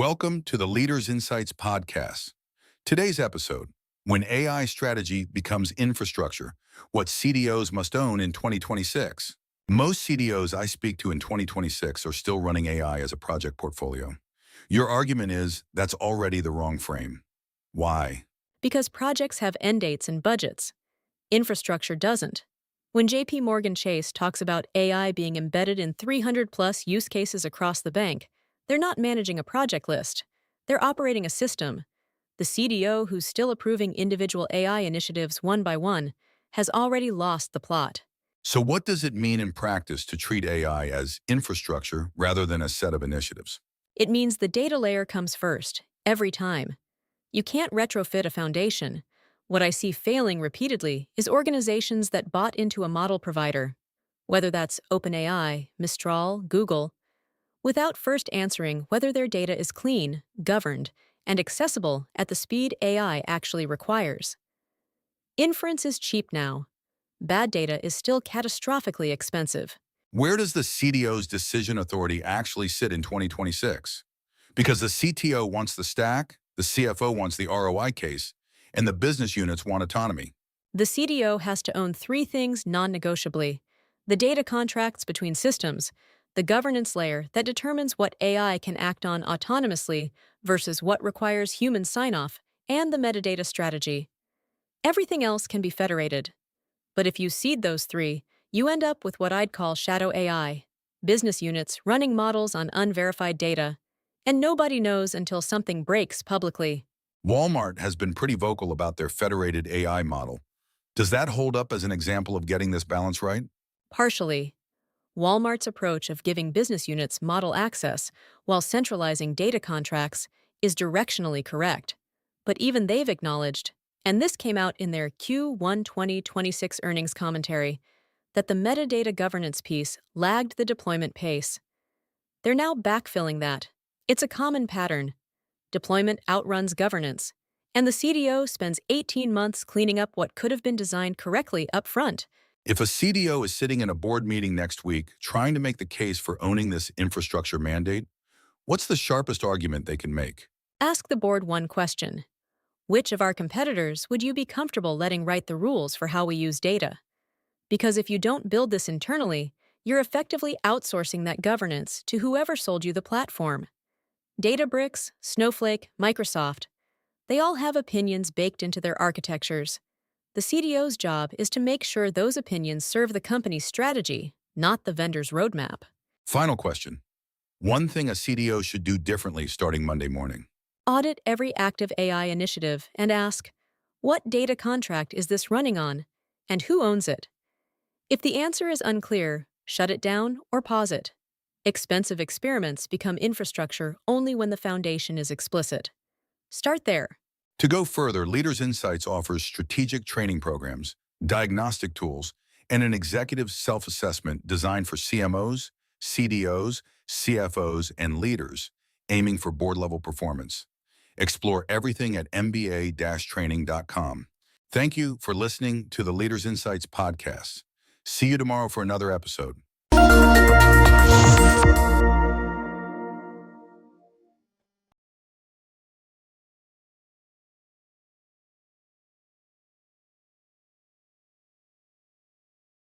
Welcome to the Leaders Insights podcast. Today's episode, when AI strategy becomes infrastructure, what CDOs must own in 2026. Most CDOs I speak to in 2026 are still running AI as a project portfolio. Your argument is that's already the wrong frame. Why? Because projects have end dates and budgets. Infrastructure doesn't. When JP Morgan Chase talks about AI being embedded in 300-plus use cases across the bank, they're not managing a project list. They're operating a system. The CDO, who's still approving individual AI initiatives one by one, has already lost the plot. So what does it mean in practice to treat AI as infrastructure rather than a set of initiatives? It means the data layer comes first, every time. You can't retrofit a foundation. What I see failing repeatedly is organizations that bought into a model provider, whether that's OpenAI, Mistral, Google, without first answering whether their data is clean, governed, and accessible at the speed AI actually requires. Inference is cheap now. Bad data is still catastrophically expensive. Where does the CDO's decision authority actually sit in 2026? Because the CTO wants the stack, the CFO wants the ROI case, and the business units want autonomy. The CDO has to own three things non-negotiably: the data contracts between systems, the governance layer that determines what AI can act on autonomously versus what requires human sign-off, and the metadata strategy. Everything else can be federated. But if you seed those three, you end up with what I'd call shadow AI, business units running models on unverified data, and nobody knows until something breaks publicly. Walmart has been pretty vocal about their federated AI model. Does that hold up as an example of getting this balance right? Partially. Walmart's approach of giving business units model access while centralizing data contracts is directionally correct. But even they've acknowledged, and this came out in their Q1 2026 earnings commentary, that the metadata governance piece lagged the deployment pace. They're now backfilling that. It's a common pattern. Deployment outruns governance, and the CDO spends 18 months cleaning up what could have been designed correctly up front. If a CDO is sitting in a board meeting next week trying to make the case for owning this infrastructure mandate, what's the sharpest argument they can make? Ask the board one question. Which of our competitors would you be comfortable letting write the rules for how we use data? Because if you don't build this internally, you're effectively outsourcing that governance to whoever sold you the platform. Databricks, Snowflake, Microsoft, they all have opinions baked into their architectures. The CDO's job is to make sure those opinions serve the company's strategy, not the vendor's roadmap. Final question. One thing a CDO should do differently starting Monday morning. Audit every active AI initiative and ask, what data contract is this running on, and who owns it? If the answer is unclear, shut it down or pause it. Expensive experiments become infrastructure only when the foundation is explicit. Start there. To go further, Leaders Insights offers strategic training programs, diagnostic tools, and an executive self-assessment designed for CMOs, CDOs, CFOs, and leaders aiming for board-level performance. Explore everything at mba-training.com. Thank you for listening to the Leaders Insights podcast. See you tomorrow for another episode.